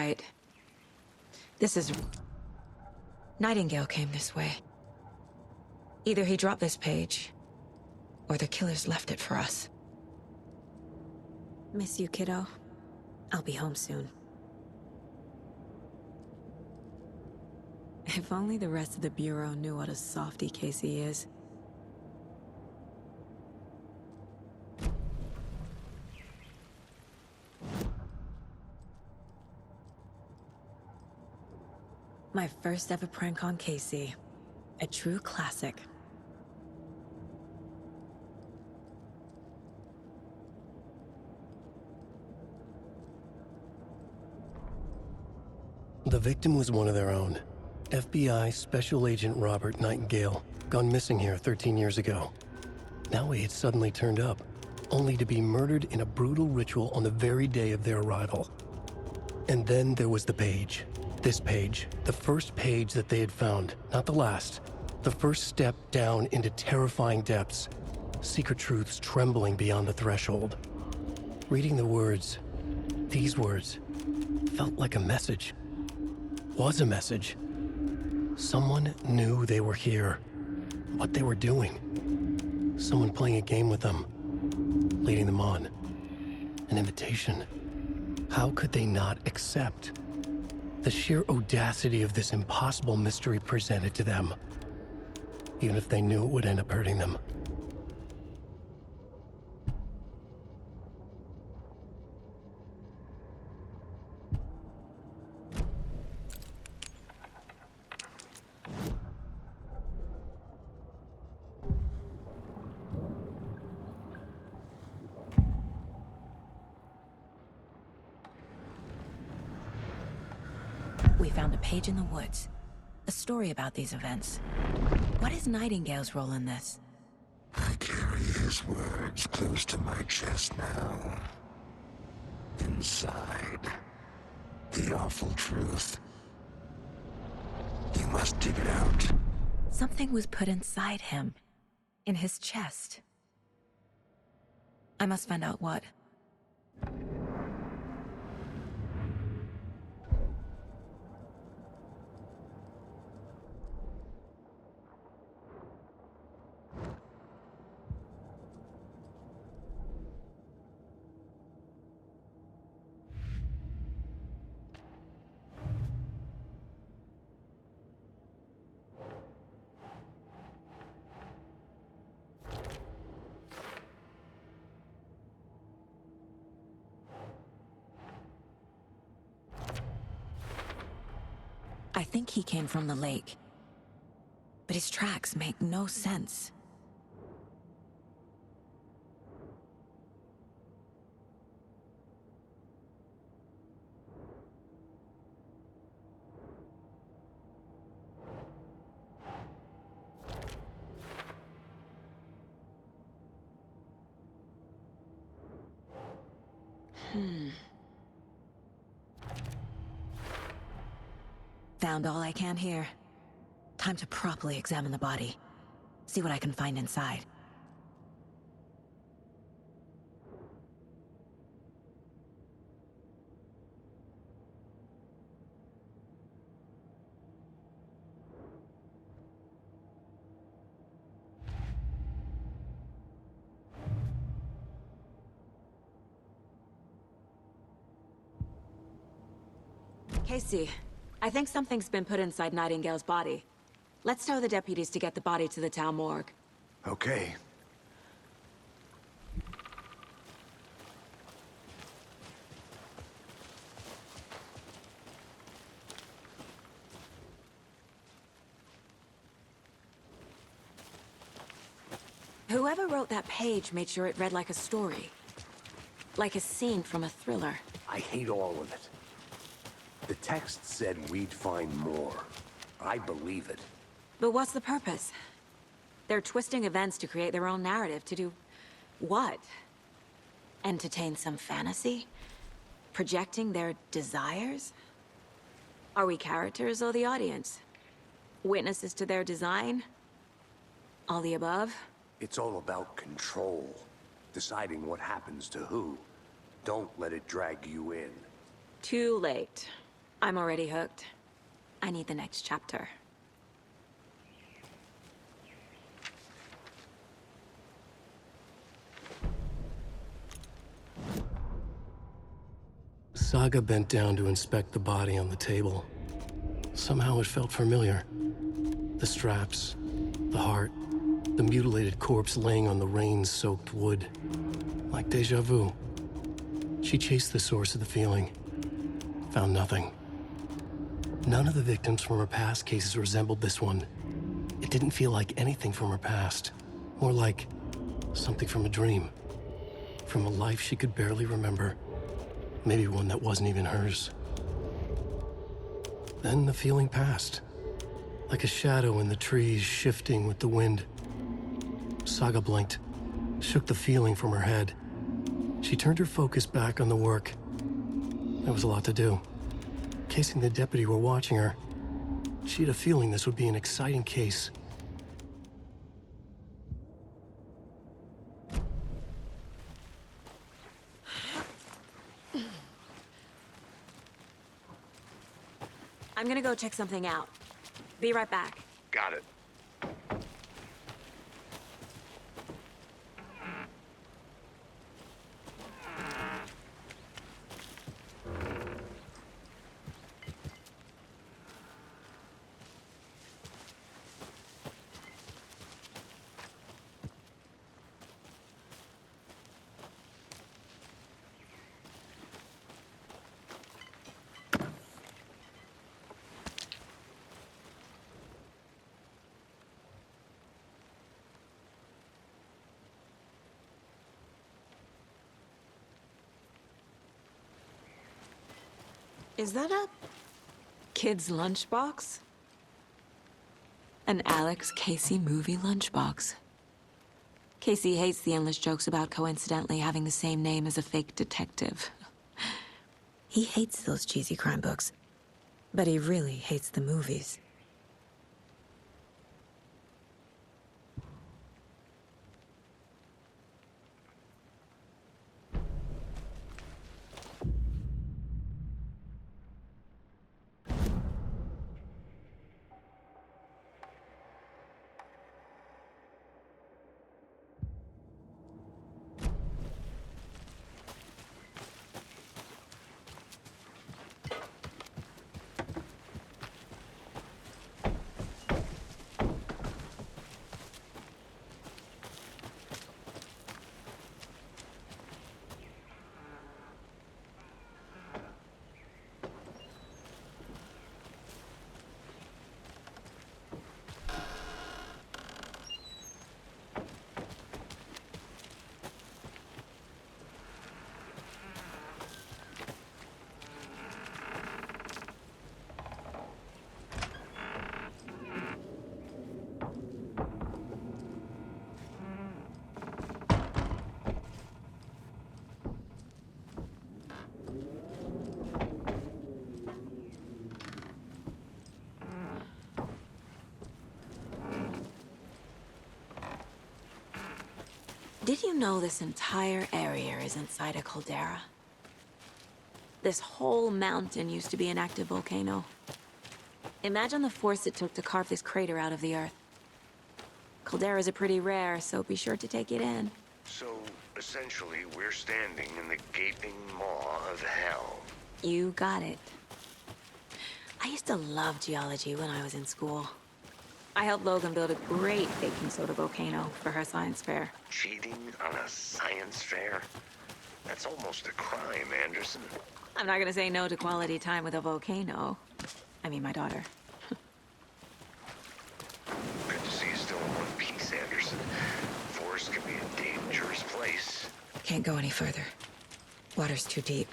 right. This is... Nightingale came this way. Either he dropped this page, or the killers left it for us. Miss you, kiddo. I'll be home soon. If only the rest of the Bureau knew what a softie Casey is. My first ever prank on Casey. A true classic. The victim was one of their own. FBI Special Agent Robert Nightingale, gone missing here 13 years ago. Now he had suddenly turned up, only to be murdered in a brutal ritual on the very day of their arrival. And then there was the page. This page, the first page that they had found, not the last. The first step down into terrifying depths. Secret truths trembling beyond the threshold. Reading the words, these words, felt like a message. Was a message. Someone knew they were here. What they were doing. Someone playing a game with them. Leading them on. An invitation. How could they not accept? The sheer audacity of this impossible mystery presented to them. Even if they knew it would end up hurting them. We found a page in the woods. A story about these events. What is Nightingale's role in this? I carry his words close to my chest now. Inside, the awful truth. You must dig it out. Something was put inside him. In his chest. I must find out what. I think he came from the lake. But his tracks make no sense. Found all I can here. Time to properly examine the body. See what I can find inside. Casey, I think something's been put inside Nightingale's body. Let's tell the deputies to get the body to the town morgue. Okay. Whoever wrote that page made sure it read like a story. Like a scene from a thriller. I hate all of it. The text said we'd find more. I believe it. But what's the purpose? They're twisting events to create their own narrative to do... what? Entertain some fantasy? Projecting their desires? Are we characters or the audience? Witnesses to their design? All the above? It's all about control. Deciding what happens to who. Don't let it drag you in. Too late. I'm already hooked. I need the next chapter. Saga bent down to inspect the body on the table. Somehow it felt familiar. The straps, the heart, the mutilated corpse laying on the rain-soaked wood. Like deja vu. She chased the source of the feeling. Found nothing. None of the victims from her past cases resembled this one. It didn't feel like anything from her past. More like something from a dream. From a life she could barely remember. Maybe one that wasn't even hers. Then the feeling passed. Like a shadow in the trees shifting with the wind. Saga blinked, shook the feeling from her head. She turned her focus back on the work. There was a lot to do. Casey and the deputy were watching her. She had a feeling this would be an exciting case. I'm gonna go check something out. Be right back. Got it. Is that a kid's lunchbox? An Alex Casey movie lunchbox. Casey hates the endless jokes about coincidentally having the same name as a fake detective. He hates those cheesy crime books, but he really hates the movies. Did you know this entire area is inside a caldera? This whole mountain used to be an active volcano. Imagine the force it took to carve this crater out of the earth. Calderas are pretty rare, so be sure to take it in. So, essentially, we're standing in the gaping maw of hell. You got it. I used to love geology when I was in school. I helped Logan build a great baking soda volcano for her science fair. Cheating on a science fair? That's almost a crime, Anderson. I'm not gonna say no to quality time with a volcano. I mean, my daughter. Good to see you still in one piece, Anderson. Forest can be a dangerous place. Can't go any further. Water's too deep.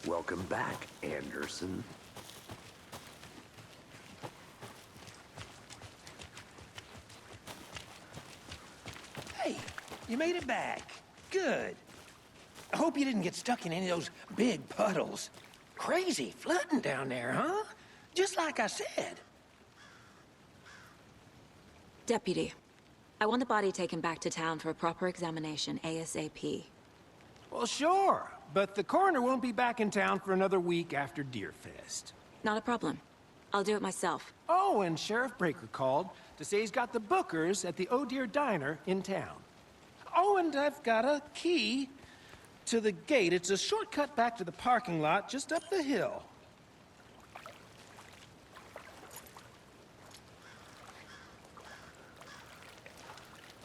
Welcome back, Anderson. Hey, you made it back. Good. I hope you didn't get stuck in any of those big puddles. Crazy flooding down there, huh? Just like I said. Deputy, I want the body taken back to town for a proper examination ASAP. Well, sure. But the coroner won't be back in town for another week after Deerfest. Not a problem. I'll do it myself. Oh, and Sheriff Breaker called to say he's got the Bookers at the Oh Deer Diner in town. Oh, and I've got a key to the gate. It's a shortcut back to the parking lot just up the hill.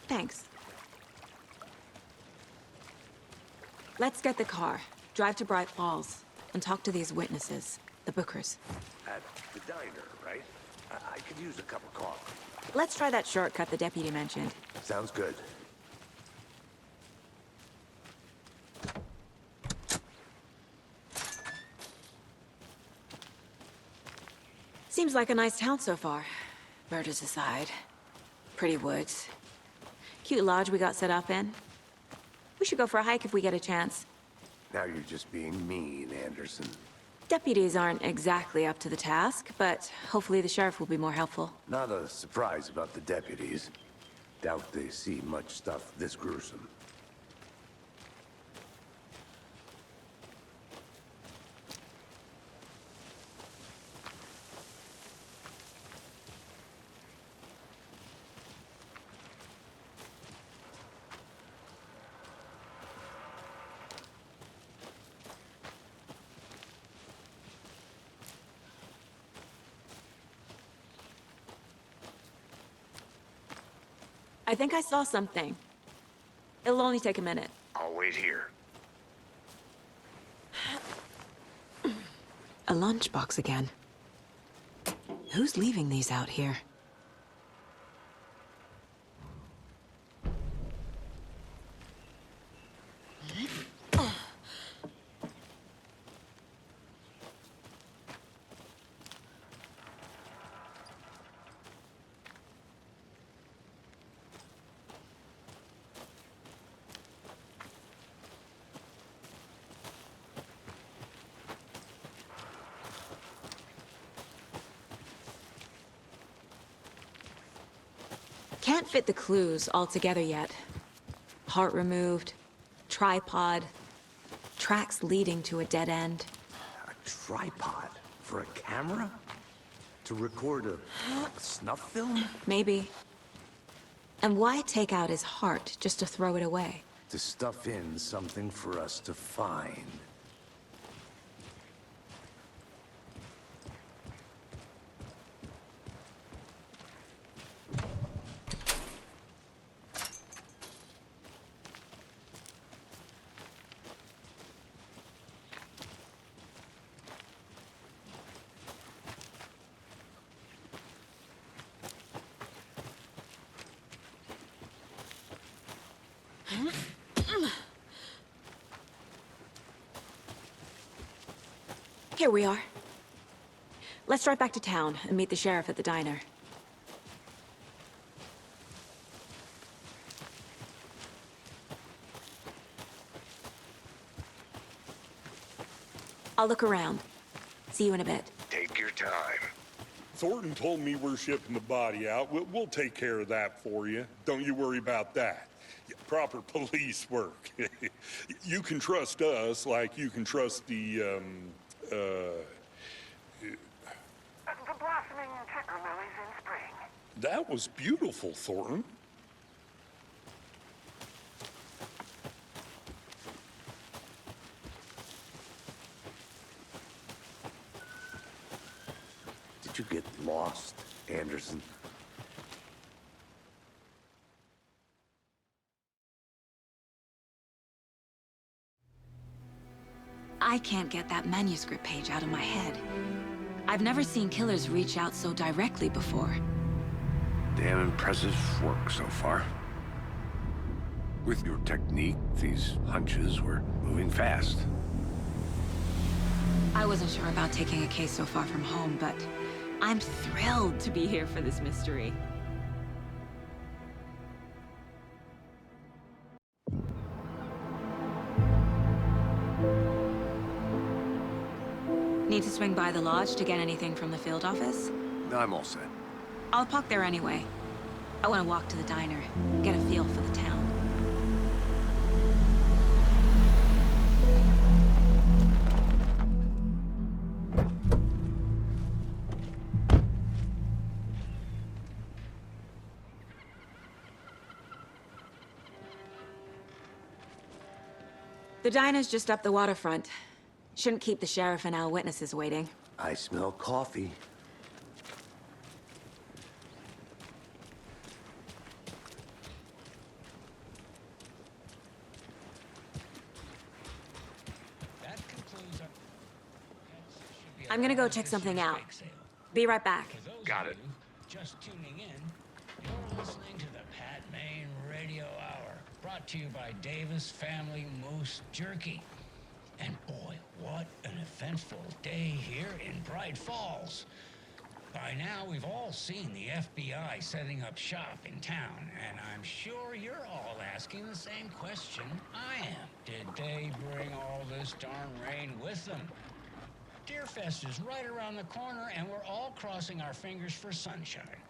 Thanks. Let's get the car, drive to Bright Falls, and talk to these witnesses, the Bookers. At the diner, right? I could use a cup of coffee. Let's try that shortcut the deputy mentioned. Sounds good. Seems like a nice town so far. Murders aside. Pretty woods. Cute lodge we got set up in. We should go for a hike if we get a chance. Now you're just being mean, Anderson. Deputies aren't exactly up to the task, but hopefully the sheriff will be more helpful. Not a surprise about the deputies. Doubt they see much stuff this gruesome. I think I saw something. It'll only take a minute. I'll wait here. A lunchbox again. Who's leaving these out here? Can't fit the clues all together yet. Heart removed, tripod, tracks leading to a dead end. A tripod for a camera? To record a snuff film? Maybe. And why take out his heart just to throw it away? To stuff in something for us to find. Here we are. Let's drive back to town and meet the sheriff at the diner. I'll look around. See you in a bit. Take your time. Thornton told me we're shipping the body out. We'll take care of that for you. Don't you worry about that. Proper police work. You can trust us like you can trust the blossoming ticker lilies in spring. That was beautiful, Thornton. Did you get lost, Anderson? I can't get that manuscript page out of my head. I've never seen killers reach out so directly before. Damn impressive work so far. With your technique, these hunches were moving fast. I wasn't sure about taking a case so far from home, but I'm thrilled to be here for this mystery. Need to swing by the lodge to get anything from the field office? I'm all set. I'll park there anyway. I want to walk to the diner, get a feel for the town. The diner's just up the waterfront. Shouldn't keep the sheriff and our witnesses waiting. I smell coffee. I'm gonna go check something out. Be right back. Got it. Just tuning in, you're listening to the Pat Maine Radio Hour, brought to you by Davis Family Moose Jerky. And boy, what an eventful day here in Bright Falls. By now, we've all seen the FBI setting up shop in town, and I'm sure you're all asking the same question I am. Did they bring all this darn rain with them? Deerfest is right around the corner, and we're all crossing our fingers for sunshine.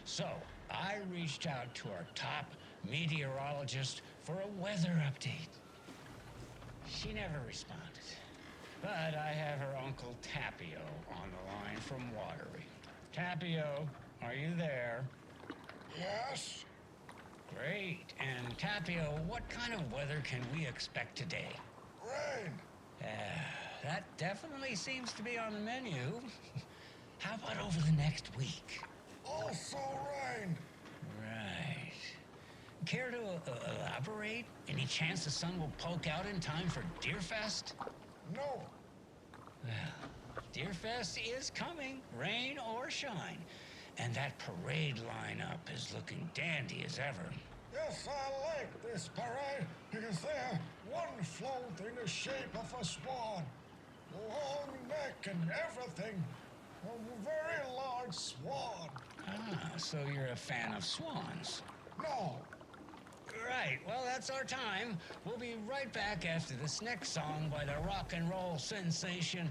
So, I reached out to our top meteorologist for a weather update. She never responded. But I have her Uncle Tapio on the line from Watery. Tapio, are you there? Yes? Great. And Tapio, what kind of weather can we expect today? Rain. That definitely seems to be on the menu. How about over the next week? Also rain. Right. Care to elaborate? Any chance the sun will poke out in time for Deerfest? No. Well, Deerfest is coming, rain or shine. And that parade lineup is looking dandy as ever. Yes, I like this parade because they're one float in the shape of a swan. Long neck and everything. A very large swan. Ah, so you're a fan of swans. No. Right, well, that's our time. We'll be right back after this next song by the rock and roll sensation,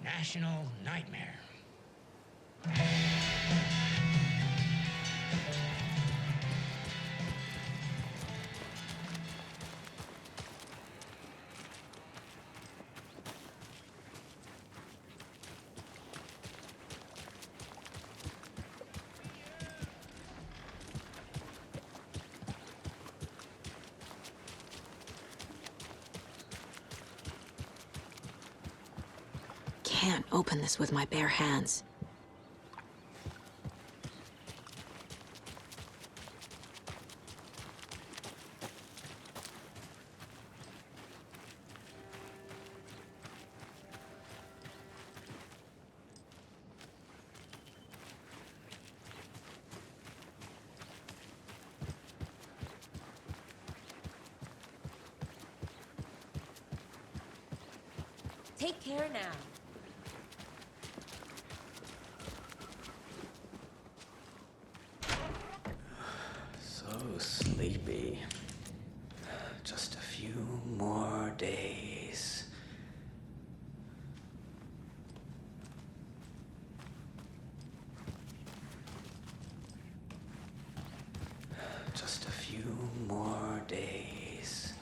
National Nightmare. Can't open this with my bare hands. Take care now. So sleepy. Just a few more days. Just a few more days.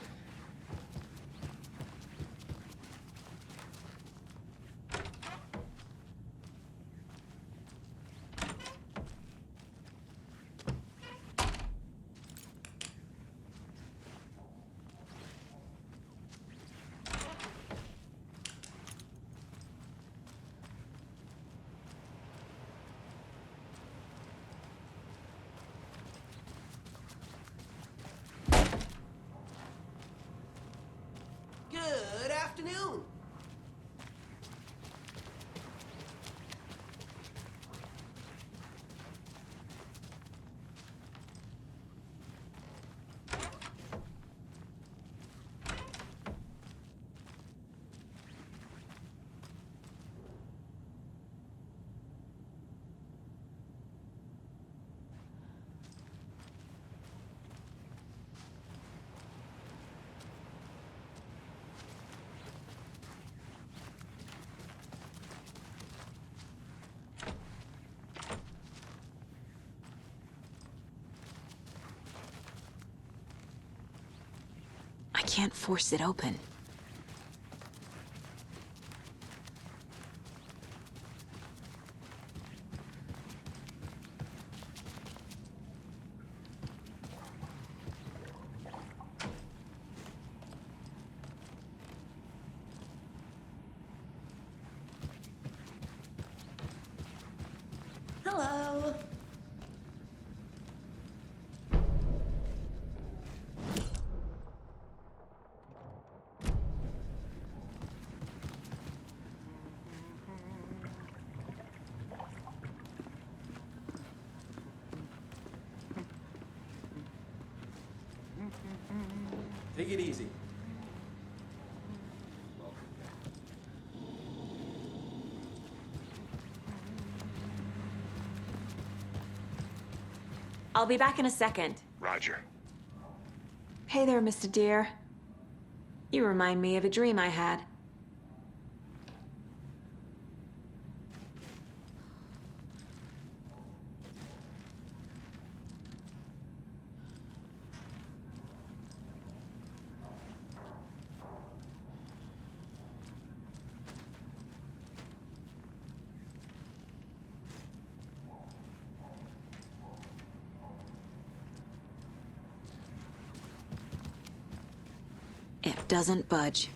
I can't force it open. Hello. Take it easy. I'll be back in a second. Roger. Hey there, Mr. Deer. You remind me of a dream I had. It doesn't budge.